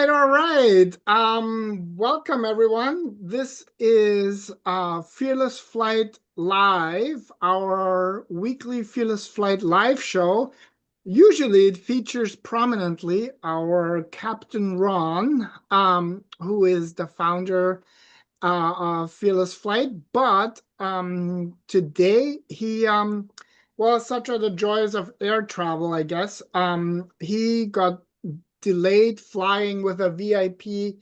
right, all right. Welcome everyone. This is Fearless Flight Live, our weekly Fearless Flight live show. Usually it features prominently our Captain Ron, who is the founder of Fearless Flight, but today he well, such are the joys of air travel, I guess. He got delayed flying with a VIP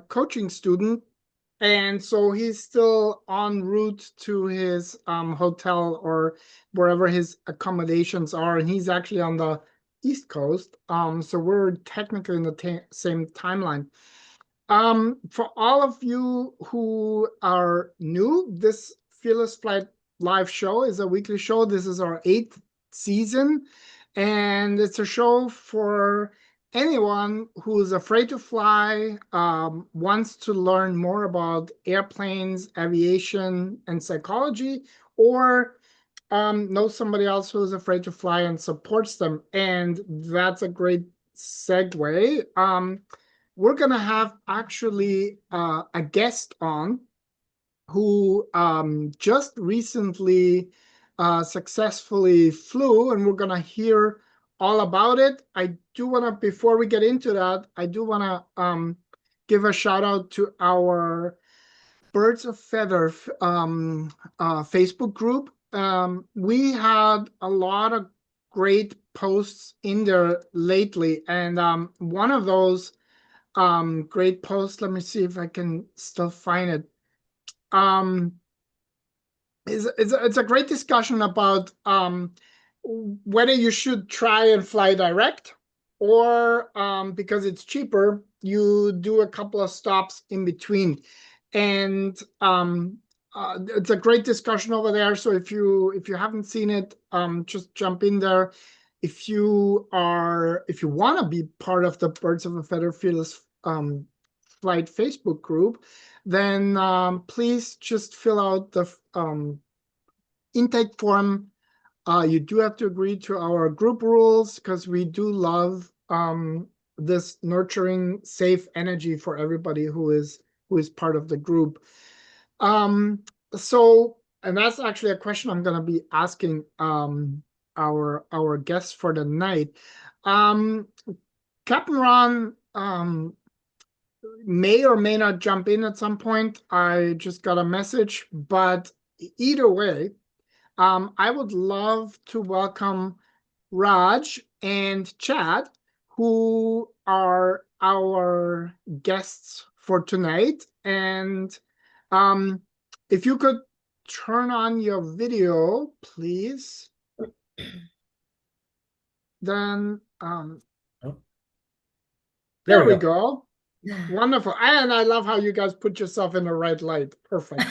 coaching student, and so he's still en route to his hotel or wherever his accommodations are, and he's actually on the East Coast. So we're technically in the same timeline. For all of you who are new, this Fearless Flight live show is a weekly show. This is our 8th season, and it's a show for anyone who's afraid to fly, wants to learn more about airplanes, aviation, and psychology, or knows somebody else who's afraid to fly and supports them. And that's a great segue. We're going to have actually a guest on who just recently successfully flew, and we're going to hear all about it. I do want to, before we get into that, I do want to give a shout out to our Birds of Feather Facebook group. We had a lot of great posts in there lately, and one of those great post, let me see if I can still find it, it's a great discussion about whether you should try and fly direct, or because it's cheaper, you do a couple of stops in between. And it's a great discussion over there. So if you haven't seen it, just jump in there. If you want to be part of the Birds of a Feather Fearless Flight Facebook group, then please just fill out the intake form. You do have to agree to our group rules, because we do love this nurturing, safe energy for everybody who is part of the group. So, and that's actually a question I'm going to be asking our guests for the night. Captain Ron may or may not jump in at some point. I just got a message, but either way, I would love to welcome Raj and Chad, who are our guests for tonight. And if you could turn on your video, please. Then there we go. Wonderful. And I love how you guys put yourself in the right light. Perfect.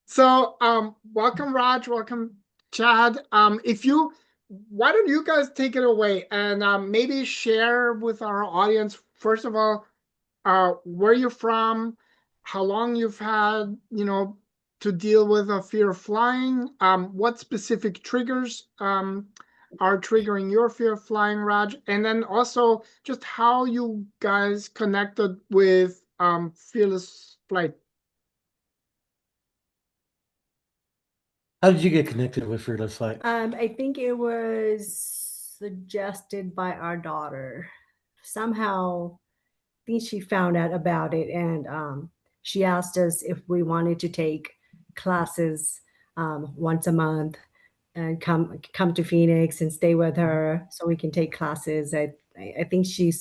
So welcome Raj, welcome Chad. Why don't you guys take it away and maybe share with our audience, first of all, where you're from, how long you've had, to deal with a fear of flying, what specific triggers are triggering your fear of flying, Raj, and then also just how you guys connected with Fearless Flight. How did you get connected with Fearless Flight? I think it was suggested by our daughter. Somehow, I think she found out about it, and she asked us if we wanted to take classes once a month and come to Phoenix and stay with her so we can take classes. I think she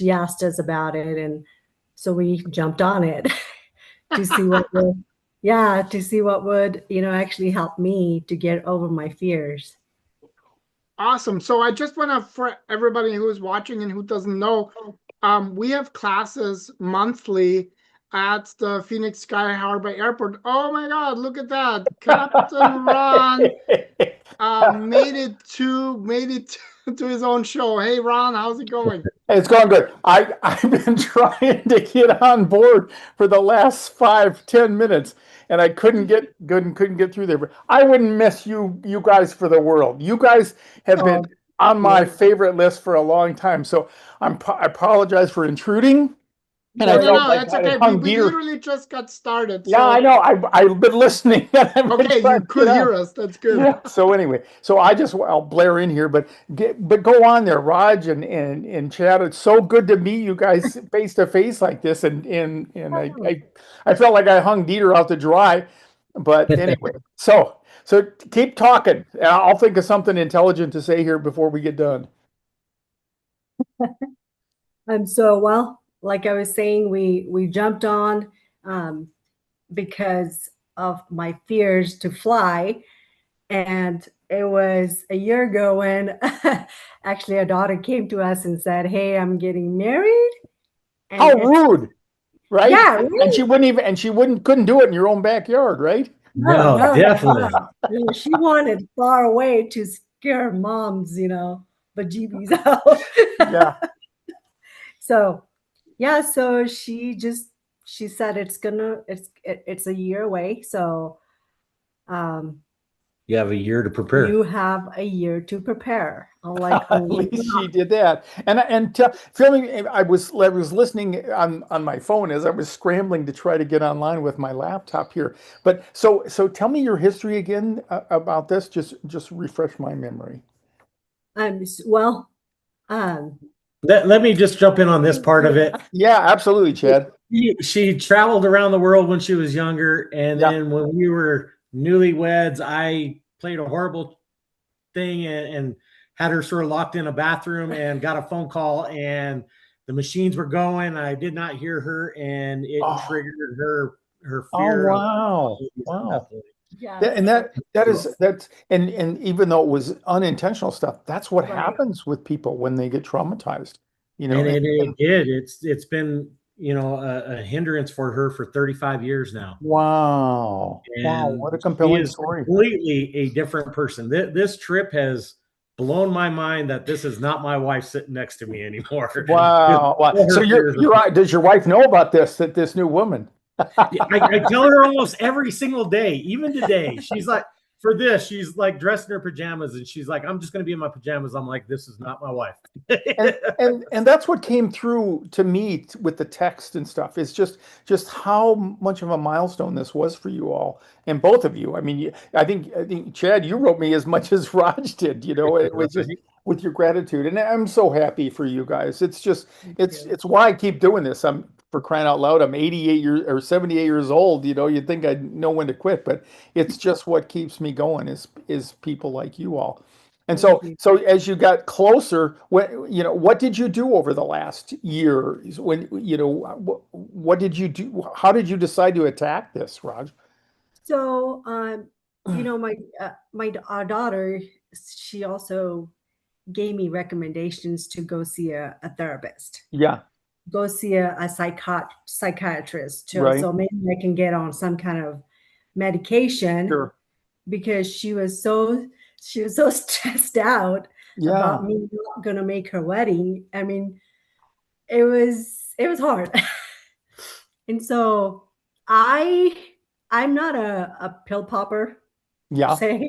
asked us about it, and so we jumped on it to see what would actually help me to get over my fears. Awesome. So I just want to, for everybody who is watching and who doesn't know, we have classes monthly at the Phoenix Sky Harbor Airport. Oh my God, look at that. Captain Ron made it to his own show. Hey Ron, how's it going? It's going good. I've been trying to get on board for the last 5-10 minutes, and I couldn't get through there. But I wouldn't miss you guys for the world. You guys have been on my favorite list for a long time. So I apologize for intruding. And I No, felt like that's I okay. had hung We Dieter. literally just got started. Yeah, So I know. I've been listening. And I've been okay, trying you to could get on. hear us. That's good. Yeah. So anyway, so I'll blare in here, but go on there, Raj and Chad. It's so good to meet you guys face to face like this, and I felt like I hung Dieter out to dry, but anyway. So keep talking. I'll think of something intelligent to say here before we get done. So well, like I was saying, we jumped on because of my fears to fly. And it was a year ago when actually a daughter came to us and said, "Hey, I'm getting married." And How rude, right? Yeah, And really? couldn't do it in your own backyard, right? No, definitely. She wanted far away to scare moms, bejeebies out. Yeah. So yeah, so she said it's a year away. So You have a year to prepare. you have a year to prepare. At least she did that. And filming, I was listening on my phone as I was scrambling to try to get online with my laptop here. But so tell me your history again about this. Just refresh my memory. Well, Let me just jump in on this part of it. Yeah, absolutely, Chad. She traveled around the world when she was younger, and Yeah. then when we were newlyweds, I played a horrible thing and had her sort of locked in a bathroom and got a phone call, and the machines were going. I did not hear her, and it triggered her fear. Oh, wow. yeah. And that's and even though it was unintentional stuff, that's what Right. happens with people when they get traumatized. And it did. It's been a hindrance for her for 35 years now. Wow. And wow, what a compelling story. Completely a different person. This trip has blown my mind that this is not my wife sitting next to me anymore. Wow. Wow. So does your wife know about this new woman? I tell her almost every single day, even today. She's like, for this, she's like dressed in her pajamas, and she's like, "I'm just going to be in my pajamas." I'm like, "This is not my wife." and that's what came through to me with the text and stuff. Is just how much of a milestone this was for you all, and both of you. I mean, I think Chad, you wrote me as much as Raj did. It was just with your gratitude, and I'm so happy for you guys. It's why I keep doing this. For crying out loud, I'm 88 years or 78 years old. You'd think I'd know when to quit, but it's just what keeps me going is people like you all. And so as you got closer, what did you do over the last year? What did you do? How did you decide to attack this, Raj? So, our daughter, she also gave me recommendations to go see a therapist. Yeah. Go see a psychiatrist too. Right. So maybe I can get on some kind of medication. Sure. Because she was so stressed out about me not gonna make her wedding. I mean, it was hard. And so I'm not a pill popper. Yeah. Say,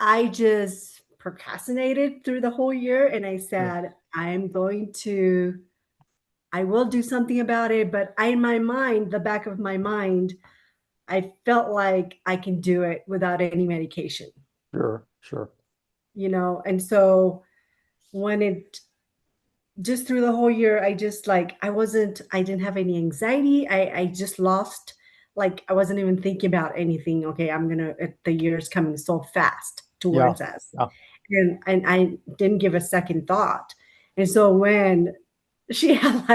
I just procrastinated through the whole year, and I said, I will do something about it. But in my mind, the back of my mind, I felt like I can do it without any medication. Sure. And so when just through the whole year, I just I didn't have any anxiety. I just lost, I wasn't even thinking about anything. Okay, the year's coming so fast towards us. Yeah. And I didn't give a second thought. And so when she had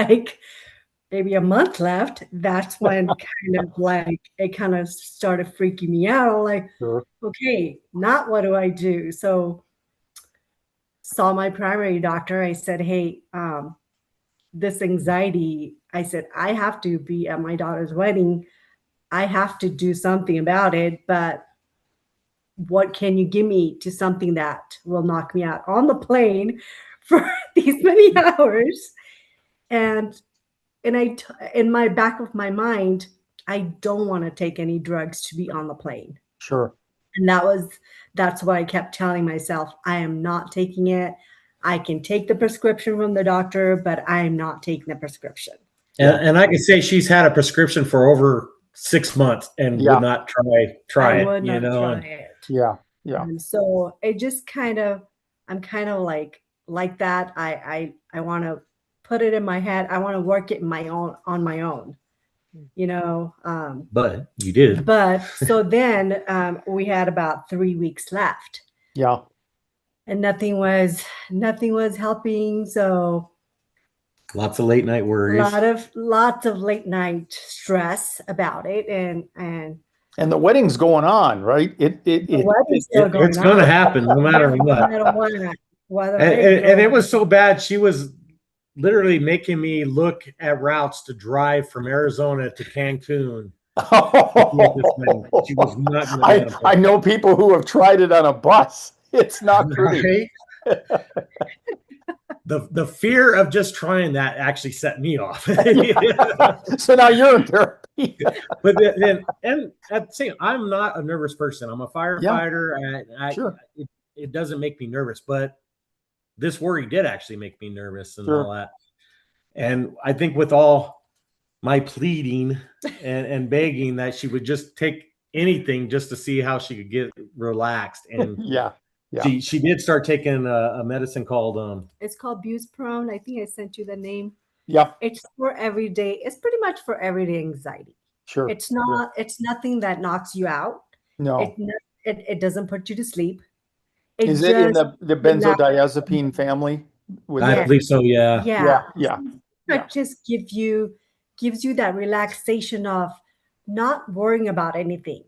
maybe a month left, that's when it kind of started freaking me out. Okay, not what do I do? So saw my primary doctor. I said, hey, this anxiety, I said, I have to be at my daughter's wedding. I have to do something about it, but what can you give me to something that will knock me out on the plane for these many hours? And in my back of my mind, I don't want to take any drugs to be on the plane. Sure. And that's what I kept telling myself. I am not taking it. I can take the prescription from the doctor, but I am not taking the prescription. And I can say she's had a prescription for over 6 months and would not try I it. would You not know, try it. Yeah. Yeah. And so it just I'm kind of like that. I want to put it in my head. I want to work it on my own, you know. But you did. But so then we had about 3 weeks left. Yeah. And nothing was helping. So Lots of late night worries. Lots of late night stress about it, and the wedding's going on, right? It's going to happen no matter what. And it was so bad. She was literally making me look at routes to drive from Arizona to Cancun. She was not. I know people who have tried it on a bus. It's not pretty. Right? The fear of just trying that actually set me off. So now you're in therapy. But then, and at the same, I'm not a nervous person. I'm a firefighter. Yeah. Sure. It doesn't make me nervous, but this worry did actually make me nervous and all that. And I think with all my pleading and begging that she would just take anything just to see how she could get relaxed. And she did start taking a medicine called it's called Buspirone. I think I sent you the name. Yeah. It's for everyday. It's pretty much for everyday anxiety. Sure. It's not. It's nothing that knocks you out. No. It doesn't put you to sleep. Is it in the benzodiazepine family? I believe so. Yeah. Yeah. It just gives you that relaxation of not worrying about anything.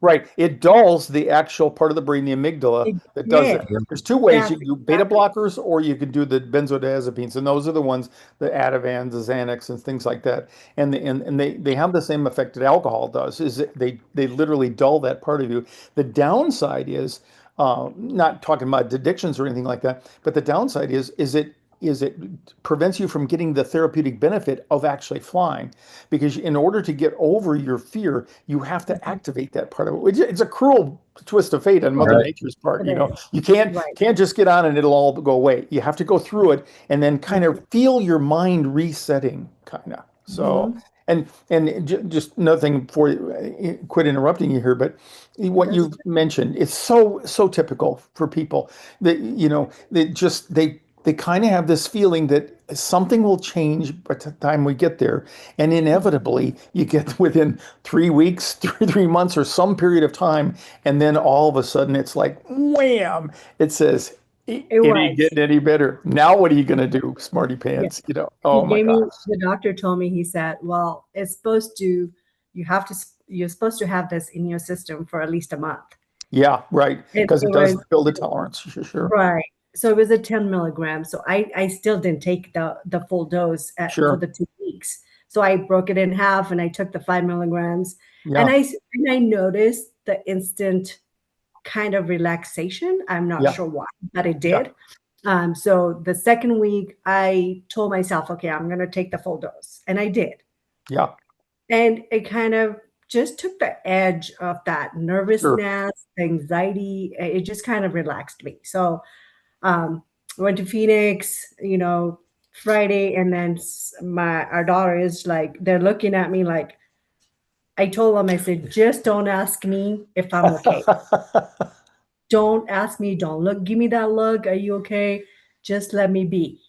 Right. It dulls the actual part of the brain, the amygdala, that does it. There's two ways. You can do beta blockers or you can do the benzodiazepines. And those are the ones, the Ativans, the Xanax, and things like that. And they have the same effect that alcohol does, is they literally dull that part of you. The downside is, not talking about addictions or anything like that, but the downside is it prevents you from getting the therapeutic benefit of actually flying, because in order to get over your fear, you have to activate that part of it. It's a cruel twist of fate on Mother Nature's part. You know, you can't just get on and it'll all go away. You have to go through it and then kind of feel your mind resetting, kind of. So, and just another thing before you quit interrupting you here, but what you've mentioned is so typical for people that, you know, they kind of have this feeling that something will change by the time we get there. And inevitably, you get within 3 weeks, 3 months, or some period of time. And then all of a sudden, it's like, wham, it says, it ain't getting any better. Now, what are you going to do, smarty pants? You know, oh my gosh. The doctor told me, he said, well, you're supposed to have this in your system for at least a month. Yeah, right. Because it does build a tolerance. Sure. Right. So it was a 10 milligrams. So I still didn't take the full dose for the 2 weeks. So I broke it in half and I took the 5 milligrams. Yeah. And I noticed the instant kind of relaxation. I'm not sure why, but it did. Yeah. So the second week I told myself, okay, I'm going to take the full dose. And I did. Yeah. And it kind of just took the edge of that nervousness, anxiety. It just kind of relaxed me. So went to Phoenix, you know, Friday, and then our daughter is like, they're looking at me like, I told them, I said, just don't ask me if I'm okay. Don't ask me, don't give me that look. Are you okay? Just let me be.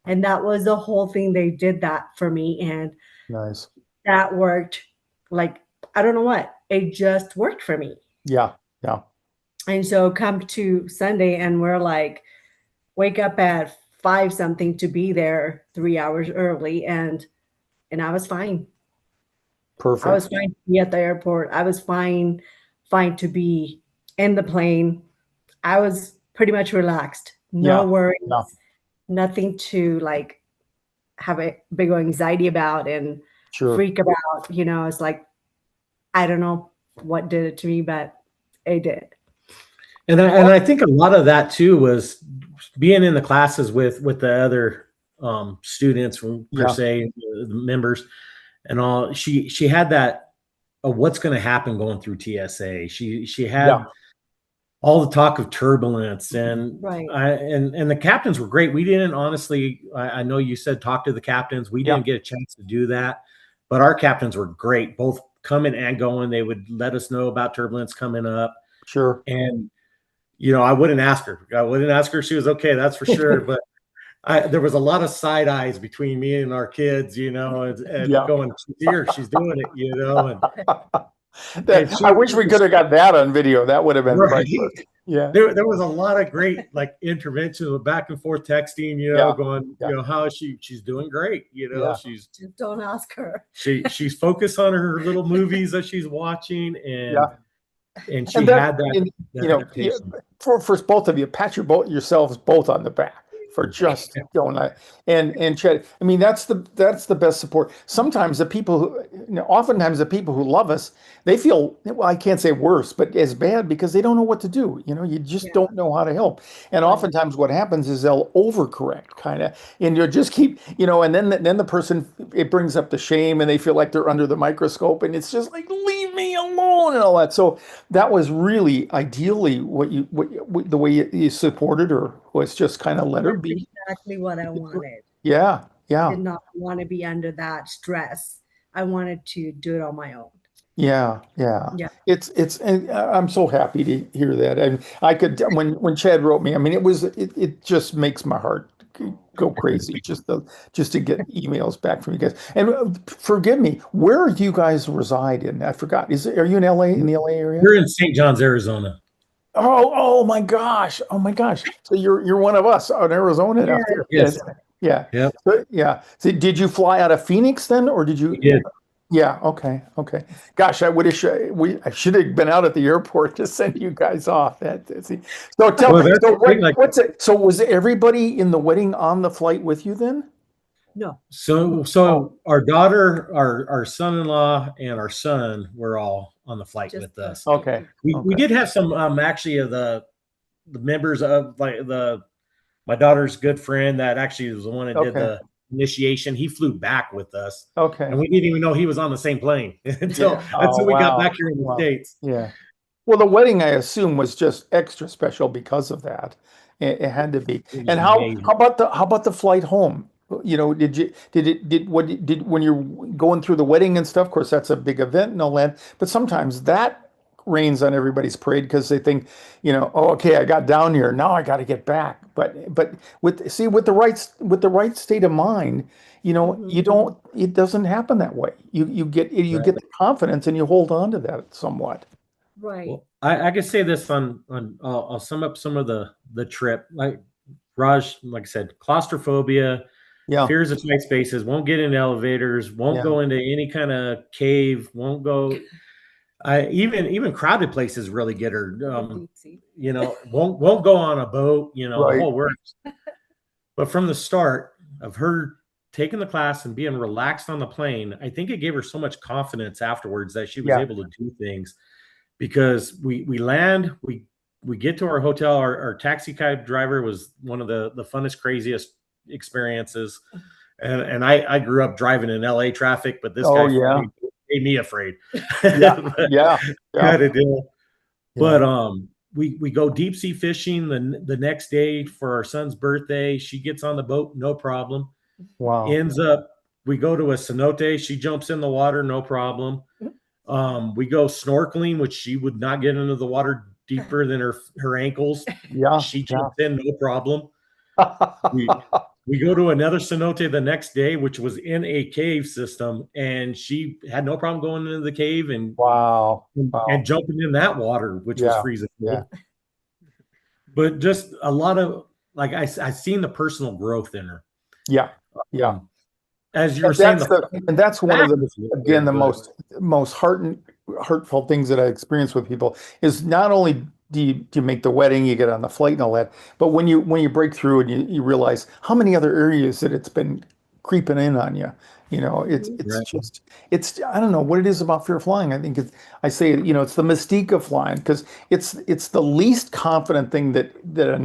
And that was the whole thing. They did that for me. And nice. That worked. Like, I don't know what, it just worked for me. Yeah. And so come to Sunday and we're like, wake up at 5 something to be there 3 hours early. And I was fine. Perfect. I was fine to be at the airport. I was fine to be in the plane. I was pretty much relaxed. No worries. No. Nothing to like have a big anxiety about and freak about. You know, it's like, I don't know what did it to me, but it did. And I think a lot of that too was being in the classes with the other students from per se, the members and all. She had that of what's going to happen going through TSA. She had Yeah. all the talk of turbulence, and Right. and the captains were great. We didn't honestly. I know you said talk to the captains. We didn't get a chance to do that, but our captains were great, both coming and going. They would let us know about turbulence coming up. Sure. And I wouldn't ask her. I wouldn't ask her if she was okay. That's for sure. But there was a lot of side eyes between me and our kids, and going, she's here, she's doing it, and I wish we could have got that on video. That would have been right. priceless. Yeah. There was a lot of great interventions with back and forth texting, going, how is she? She's doing great. She's Just don't ask her. She's focused on her little movies that she's watching, and she that, had that. For both of you, pat yourselves both on the back for just doing that. And Chad, I mean, that's the best support. Sometimes oftentimes the people who love us, they feel, well, I can't say worse, but as bad because they don't know what to do. You just don't know how to help. And oftentimes what happens is they'll overcorrect kind of, and you'll just keep, and then the person, it brings up the shame and they feel like they're under the microscope and it's just like, leave me alone and all that. So that was really ideally the way you supported her, was just kind of let her be. Exactly what I wanted. Yeah. I did not want to be under that stress. I wanted to do it on my own. Yeah. It's and I'm so happy to hear that. And I could, when Chad wrote me, I mean, it just makes my heart go crazy just to get emails back from you guys. And forgive me, where do you guys reside in? I forgot. Are you in LA, in the LA area? We're in St. John's, Arizona. Oh my gosh. So you're one of us out in Arizona now. Yes. Yeah. Yep. So did you fly out of Phoenix then, or did you? We did. Yeah. Okay. Gosh, I should have been out at the airport to send you guys off. So tell me. What's it? So was everybody in the wedding on the flight with you then? No. So our daughter, our son-in-law, and our son were all on the flight with us. Okay. We did have some actually of the members of my daughter's good friend that actually was the one that did the initiation. He flew back with us. Okay. And we didn't even know he was on the same plane until we got back here in the States. Yeah. Well, the wedding, I assume, was just extra special because of that. It had to be. And how about the flight home? When you're going through the wedding and stuff, of course, that's a big event and all that, but sometimes that rains on everybody's parade because they think, okay, I got down here, now I got to get back. But with the right state of mind, it doesn't happen that way. You get the confidence and you hold on to that somewhat. Right. Well, I can say this on I'll sum up some of the trip. Like Raj, like I said, claustrophobia, fears of tight spaces, won't get in elevators, won't go into any kind of cave, won't go. Even crowded places really get her. Won't go on a boat. The whole works. But from the start of her taking the class and being relaxed on the plane, I think it gave her so much confidence afterwards that she was able to do things. Because we land, we get to our hotel. Our taxi cab driver was one of the funnest, craziest experiences. And I grew up driving in LA traffic, but this guy made me afraid. Yeah. But we go deep sea fishing the next day for our son's birthday. She gets on the boat, no problem. Wow. Ends up, we go to a cenote. She jumps in the water, no problem. We go snorkeling, which she would not get into the water deeper than her ankles. Yeah. She jumps in, no problem. We go to another cenote the next day, which was in a cave system, and she had no problem going into the cave and and jumping in that water, which was freezing. Yeah. But just a lot of I seen the personal growth in her. Yeah. As you were saying, and that's one of the most heartfelt things that I experience with people is not only do you make the wedding, you get on the flight and all that, but when you break through and you realize how many other areas that it's been creeping in on you. It's I don't know what it is about fear of flying. I think it's the mystique of flying because it's the least confident thing that a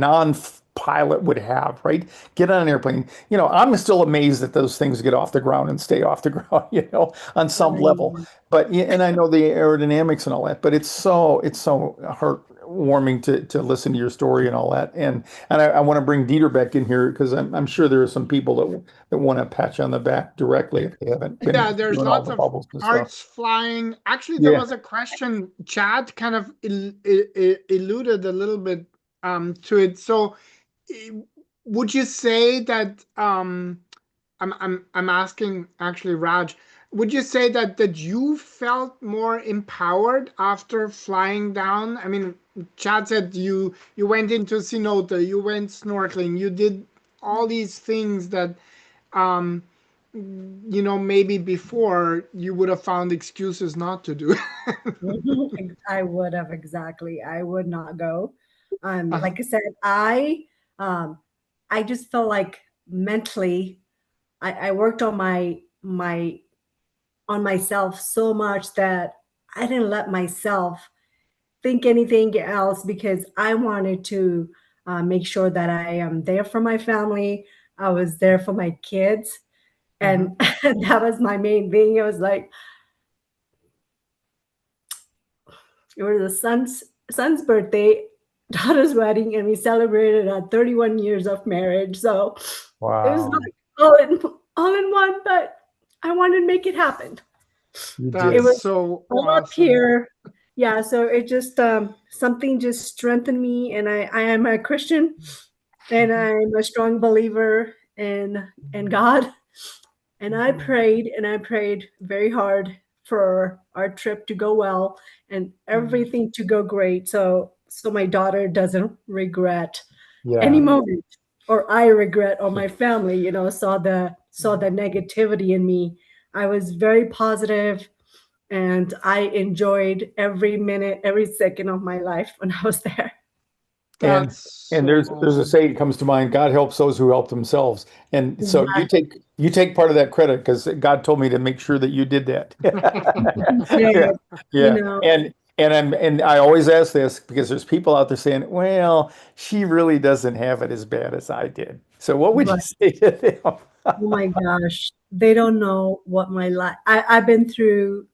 pilot would have, right? Get on an airplane. You know, I'm still amazed that those things get off the ground and stay off the ground, you know, on some level. But yeah, and I know the aerodynamics and all that, but it's so heartwarming to listen to your story and all that. And I want to bring Dieter back in here because I'm sure there are some people that want to pat you on the back directly if they haven't been Yeah, there's doing all lots the of bubbles and stuff. hearts flying. Actually, there Yeah. was a question. Chad kind of alluded a little bit to it. So, would you say that I'm asking actually Raj, would you say that you felt more empowered after flying down? I mean, Chad said you went into cenote, you went snorkeling, you did all these things that you know, maybe before you would have found excuses not to do. I would have, exactly. I would not go. Uh-huh. Like I said, I just felt like mentally, I worked on on myself so much that I didn't let myself think anything else because I wanted to make sure that I am there for my family. I was there for my kids. And that was my main thing. It was like, it was the son's birthday, daughter's wedding, and we celebrated our 31 years of marriage. So it was Wow. like all in one, but I wanted to make it happen. You That's It was so all up awesome. here. Yeah, so it just something just strengthened me, and I am a Christian, and I'm a strong believer in God. And I prayed very hard for our trip to go well and everything to go great. So my daughter doesn't regret any Yeah. moment, or I regret, or my family, you know, saw the negativity in me. I was very positive, and I enjoyed every minute, every second of my life when I was there. And That's so there's a awesome. saying that comes to mind, God helps those who help themselves. And so you take part of that credit because God told me to make sure that you did that. Yeah. You Yeah. know, And I always ask this because there's people out there saying, well, she really doesn't have it as bad as I did. So what would you but say to them? oh my gosh, they don't know what my life. I've been through.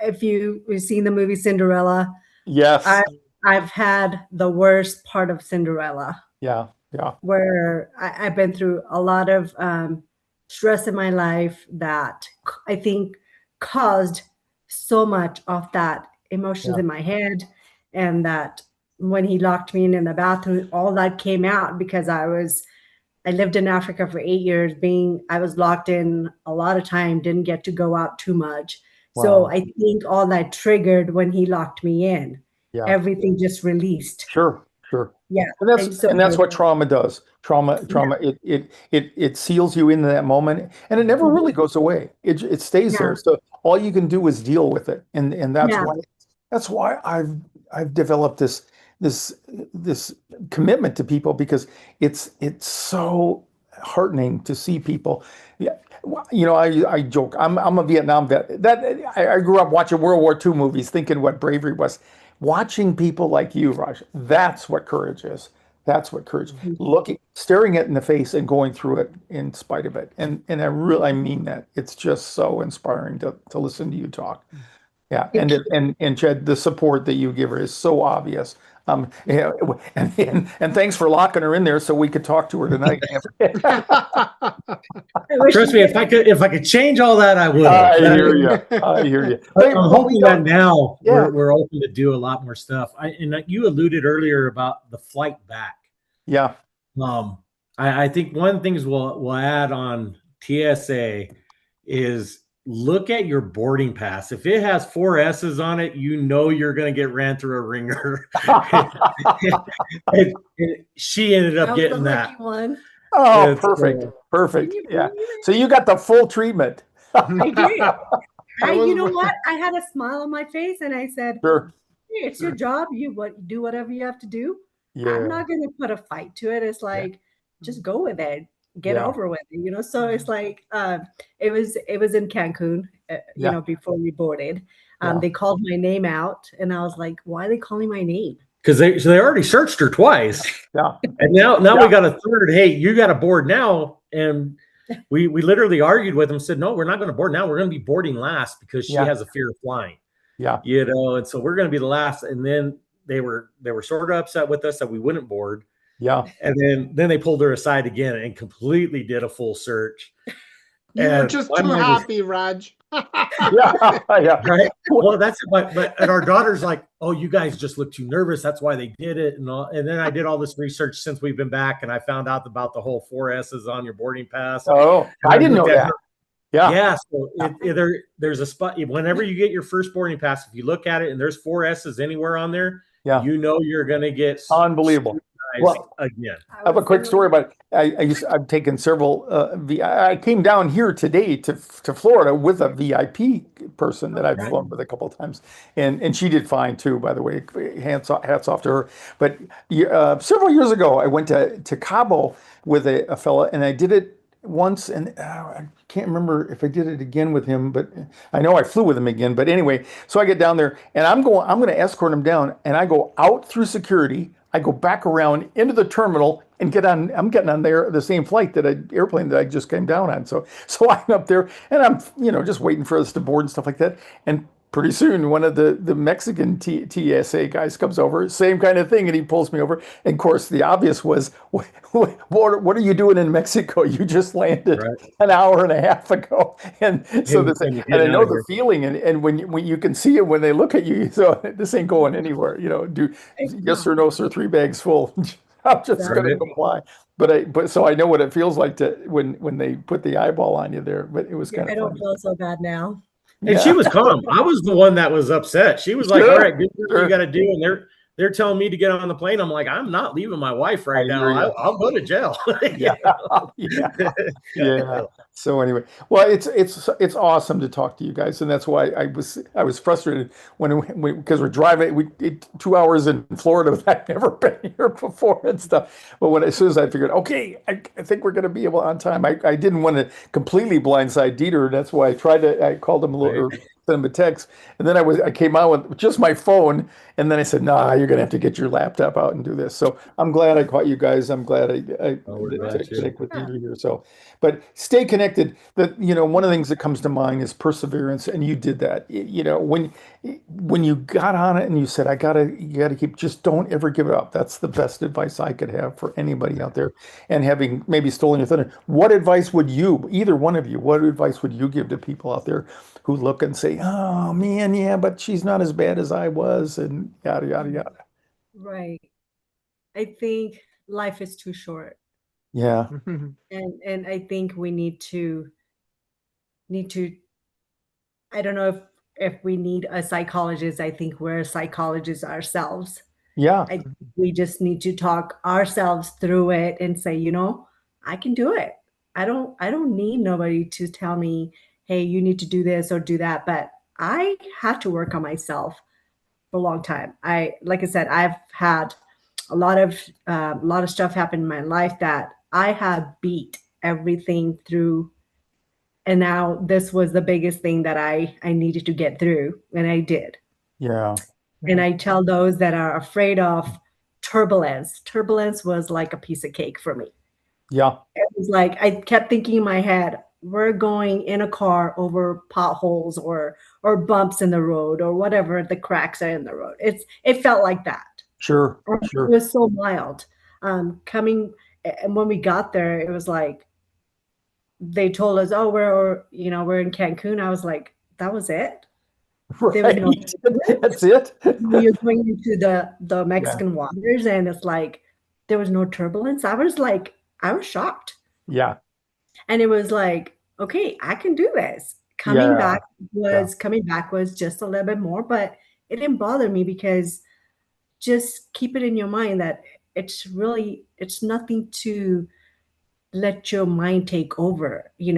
If you've seen the movie Cinderella, Yes. I've had the worst part of Cinderella, Yeah. Yeah. where I've been through a lot of stress in my life that I think caused so much of that emotions Yeah. in my head, and that when he locked me in the bathroom, all that came out because I lived in Africa for 8 years. I was locked in a lot of time, didn't get to go out too much. So Wow. I think all that triggered when he locked me in. Yeah. Everything just released. Sure. Sure. Yeah. And So that's what trauma does. Trauma, it seals you into that moment, and it never really goes away. It stays yeah, there. So all you can do is deal with it, and yeah, that's why I've developed this commitment to people because it's so heartening to see people. Yeah, you know, I joke. I'm a Vietnam vet. I grew up watching World War II movies, thinking what bravery was. Watching people like you, Raj, that's what courage is. That's what courage. Looking, staring it in the face and going through it in spite of it. And I mean that. It's just so inspiring to listen to you talk. Yeah, and Chad, the support that you give her is so obvious. Yeah, and thanks for locking her in there so we could talk to her tonight. Trust me, if I could change all that, I would. I hear you. I hear you. I'm hoping that now Yeah. we're open to do a lot more stuff. And you alluded earlier about the flight back. Yeah. I think one of the things we'll add on TSA is look at your boarding pass. If it has 4 S's on it, you know you're going to get ran through a ringer. And she ended up getting that. one. Oh, It's, perfect. Perfect. Can you Yeah. believe it? So you got the full treatment. I did. was You know right. what? I had a smile on my face, and I said, Sure. "Hey, it's your job. You do whatever you have to do. Yeah. I'm not going to put a fight to it. It's like, just go with it, get Yeah. over with it, you know." So it's like, it was in Cancun, Yeah. before we boarded. Yeah. They called my name out, and I was like, "Why are they calling my name?" because they already searched her twice. Yeah. And now Yeah. we got a third. Hey, you got to board now. And we literally argued with them, said, no, we're not going to board now. We're going to be boarding last because she Yeah. has a fear of flying. Yeah. You know, and so we're going to be the last. And then they were sort of upset with us that we wouldn't board. Yeah. And then they pulled her aside again and completely did a full search. You were And just my too mind was- happy, Raj. Yeah. Yeah. right. Well, that's but and our daughter's like, oh, you guys just look too nervous. That's why they did it. And all, and then I did all this research since we've been back, and I found out about the whole 4 S's on your boarding pass. Oh, And I didn't know looked at that. her- Yeah. Yeah. So there's a spot whenever you get your first boarding pass, if you look at it and there's 4 S's anywhere on there, Yeah. you know you're gonna get Unbelievable. scrutinized Well, again. I have a quick story about I've taken several I came down here today to Florida with a VIP person that I've Okay. flown with a couple of times, and she did fine too, by the way. Hats off to her. But several years ago, I went to Cabo with a fella, and I did it once, and I can't remember if I did it again with him, but I know I flew with him again. But anyway, so I get down there, and I'm going to escort him down, and I go out through security. I go back around into the terminal and get on. I'm getting on there the same flight airplane that I just came down on. So I'm up there, and I'm just waiting for us to board and stuff like that. And pretty soon, one of the Mexican TSA guys comes over, same kind of thing, and he pulls me over. And of course, the obvious was, what are you doing in Mexico? You just landed an hour and a half ago. And so and I know the feeling, and when you can see it when they look at you, so this ain't going anywhere. Do yes or no, sir, 3 bags full. I'm just going to comply. But so I know what it feels like when they put the eyeball on you there. But it was kind of. I don't feel so bad now. And she was calm. I was the one that was upset. She was like, all right, do what you got to do. And they're telling me to get on the plane. I'm like, I'm not leaving my wife right now. I'll go to jail. Yeah. So anyway, well, it's awesome to talk to you guys, and that's why I was frustrated because we're driving 2 hours in Florida. I've never been here before and stuff. But as soon as I figured, okay, I think we're going to be able on time. I didn't want to completely blindside Dieter. That's why I called him a little. Or sent him a text, and then I came out with just my phone, and then I said, "Nah, you're gonna have to get your laptop out and do this." So I'm glad I caught you guys. I'm glad I connect with Dieter here. So, but stay connected. One of the things that comes to mind is perseverance, and you did that. When you got on it and you said, you gotta keep, just don't ever give it up. That's the best advice I could have for anybody out there. And having maybe stolen your thunder, what advice would either one of you, what advice would you give to people out there who look and say, oh man, yeah, but she's not as bad as I was, and yada, yada, yada. Right. I think life is too short. Yeah. And I think we need to, I don't know if we need a psychologist. I think we're psychologists ourselves. Yeah. I think we just need to talk ourselves through it and say, I can do it. I don't need nobody to tell me, hey, you need to do this or do that. But I had to work on myself for a long time. Like I said, I've had a lot of stuff happen in my life that I have beat everything through. And now this was the biggest thing that I needed to get through, and I did. Yeah. And I tell those that are afraid of turbulence was like a piece of cake for me. Yeah. It was like, I kept thinking in my head, we're going in a car over potholes or bumps in the road or whatever the cracks are in the road. It felt like that. Sure. It was so mild. And when we got there, it was like, they told us, oh, we're in Cancun. I was like, that was it? Right. That's it? You're going into the Mexican waters, and it's like, there was no turbulence. I was shocked. Yeah. And it was like, okay, I can do this. Coming back was just a little bit more, but it didn't bother me, because just keep it in your mind that it's nothing to let your mind take over. You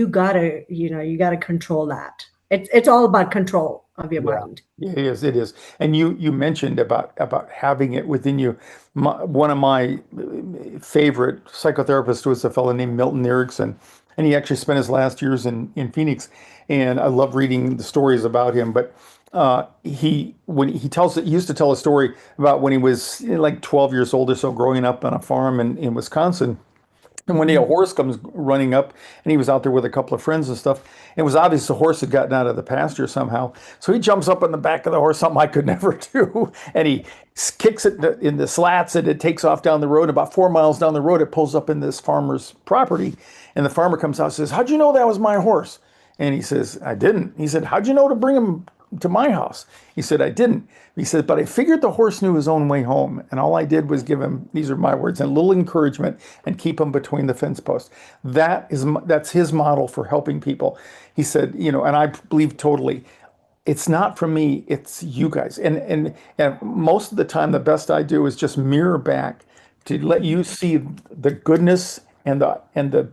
gotta control that. It's all about control of your mind. Yeah, it is. And you mentioned about having it within you. One of my favorite psychotherapists was a fellow named Milton Erickson, and he actually spent his last years in Phoenix. And I love reading the stories about him. But he used to tell a story about when he was like 12 years old or so, growing up on a farm in Wisconsin. And one day a horse comes running up, and he was out there with a couple of friends and stuff. It was obvious the horse had gotten out of the pasture somehow. So he jumps up on the back of the horse, something I could never do. And he kicks it in the slats, and it takes off down the road. About 4 miles down the road, it pulls up in this farmer's property. And the farmer comes out and says, "How'd you know that was my horse?" And he says, "I didn't." He said, "How'd you know to bring him to my house?" He said, "I didn't." He said, "But I figured the horse knew his own way home. And all I did was give him," these are my words, "a little encouragement and keep him between the fence posts." That's his model for helping people. He said, and I believe totally, it's not from me, it's you guys. And most of the time, the best I do is just mirror back to let you see the goodness and the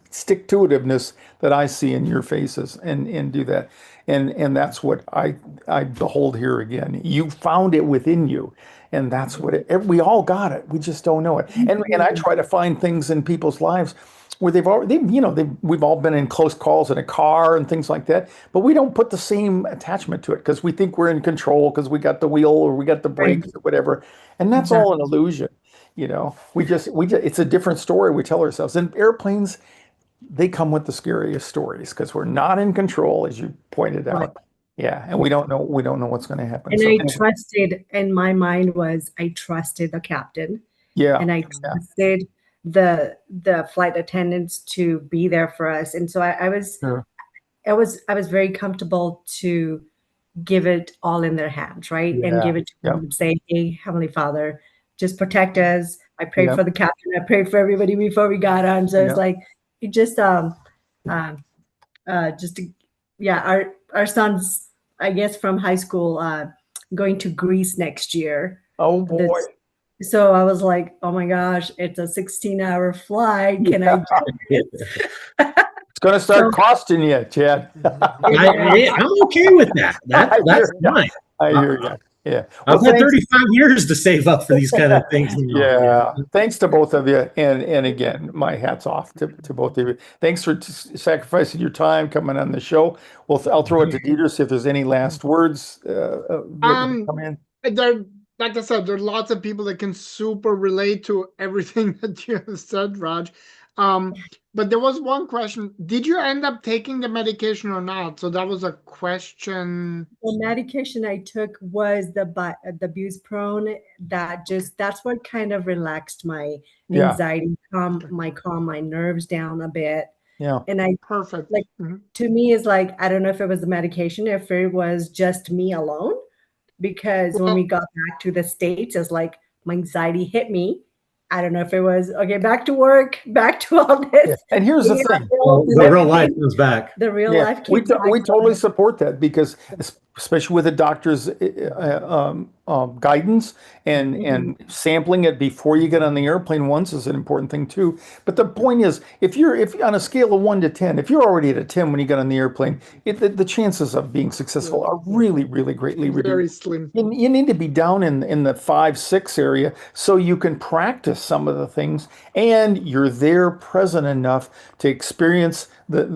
stick-to-itiveness that I see in your faces, and do that. And that's what I behold here again. You found it within you, and that's what we all got it. We just don't know it. And I try to find things in people's lives where we've all been in close calls in a car and things like that, but we don't put the same attachment to it because we think we're in control because we got the wheel or we got the brakes or whatever. And that's all an illusion. We just it's a different story we tell ourselves. And airplanes, they come with the scariest stories because we're not in control, as you pointed out. Right. Yeah, and we don't know what's going to happen. And So I anyway, trusted, in my mind was, I trusted the captain, yeah, and I trusted the flight attendants to be there for us. And so I was sure. I was very comfortable to give it all in their hands, right? And Yeah, give it to yeah, them and say, "Hey, Heavenly Father, just protect us." I prayed yeah, for the captain. I prayed for everybody before we got on. So yeah. it's like it just just to, yeah, our son's, I guess, from high school, going to Greece next year. Oh boy. So I was like, oh my gosh, it's a 16-hour flight. Can I do it? It's going to start costing you, Chad. I'm okay with that. That's fine. I hear you. Yeah. I've had 35 years to save up for these kind of things. Yeah. Thanks to both of you. And again, my hat's off to both of you. Thanks for sacrificing your time coming on the show. I'll throw it to Dieter, see if there's any last words come in. Like I said, there are lots of people that can super relate to everything that you have said, Raj. But there was one question. Did you end up taking the medication or not? So that was a question. The medication I took was the buspirone. That's what kind of relaxed my anxiety, calm my nerves down a bit. Yeah. And perfect. Like to me, is like, I don't know if it was the medication, if it was just me alone, because when we got back to the States, it's like my anxiety hit me. I don't know if it was, okay, back to work, back to all this. Yeah. And here's the thing. The real life comes back. The real life we came back. We totally support that because, especially with the doctor's guidance and sampling it before you get on the airplane once is an important thing too. But the point is, if on a scale of 1 to 10, if you're already at a 10 when you get on the airplane, the chances of being successful are really, really greatly reduced. Very slim. You need to be down in the 5, 6 area so you can practice some of the things, and you're there present enough to experience get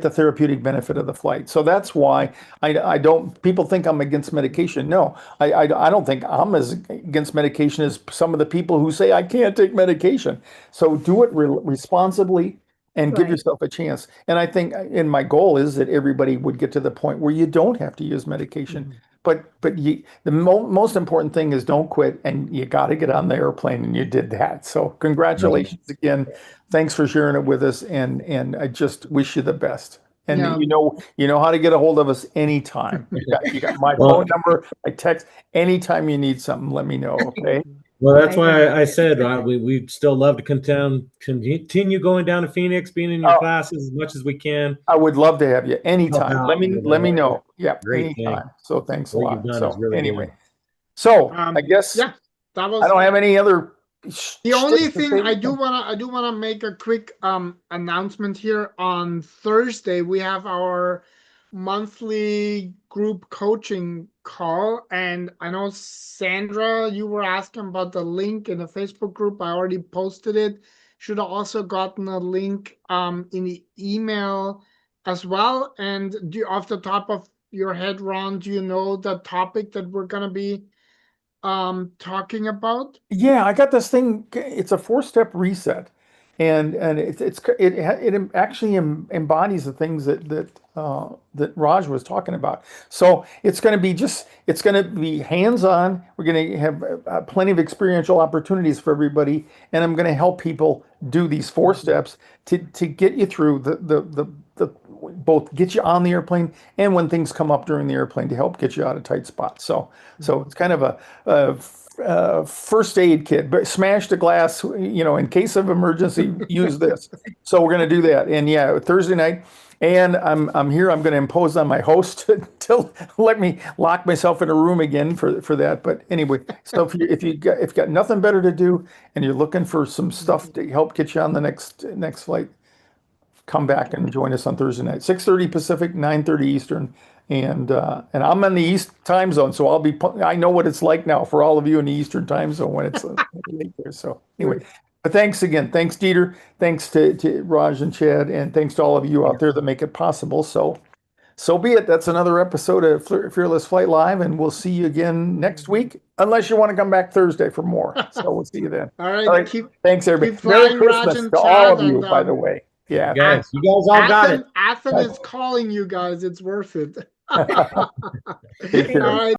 the therapeutic benefit of the flight. So that's why I don't. People think I'm against medication. No, I don't think I'm as against medication as some of the people who say I can't take medication. So do it responsibly and give yourself a chance. And I think, and my goal is that everybody would get to the point where you don't have to use medication. But the most important thing is don't quit, and you got to get on the airplane, and you did that. So congratulations again. Thanks for sharing it with us, and I just wish you the best. And you know how to get a hold of us anytime. You got my phone number, my text. Anytime you need something, let me know. Okay. Well, that's why I said we'd still love to continue going down to Phoenix, being in your classes as much as we can. I would love to have you anytime. Let me know. Yeah, great anytime. thing. So thanks a lot. So really anyway, good. so I guess that was. I don't have any other. The only thing I do wanna make a quick announcement here. On Thursday, we have our monthly group coaching call, and I know Sandra, you were asking about the link in the Facebook group. I already posted it. Should have also gotten a link in the email as well. And off the top of your head, Ron, do you know the topic that we're going to be talking about? Yeah, I got this thing. It's a 4-step reset, and it actually embodies the things that Raj was talking about. So it's going to be hands-on. We're going to have plenty of experiential opportunities for everybody, and I'm going to help people do these 4 steps to get you through the both get you on the airplane and when things come up during the airplane to help get you out of tight spots. So it's kind of a first aid kit, but smashed a glass, in case of emergency, use this. So we're going to do that. And yeah, Thursday night. And I'm here. I'm going to impose on my host to let me lock myself in a room again for that. But anyway, so if you got nothing better to do and you're looking for some stuff to help get you on the next flight, come back and join us on Thursday night, 6:30 Pacific, 9:30 Eastern. And I'm in the East time zone, so I know what it's like now for all of you in the Eastern time zone when it's late there. So anyway, but thanks again. Thanks, Dieter. Thanks to Raj and Chad, and thanks to all of you out there that make it possible. So be it. That's another episode of Fearless Flight Live, and we'll see you again next week, unless you want to come back Thursday for more. So we'll see you then. All right. Thanks, everybody. keep Merry flying, Raj Christmas and to Chad, all of you, and, by the way. Yeah. Yes, you guys all got it. Athen is calling you guys. It's worth it. Take care. All right.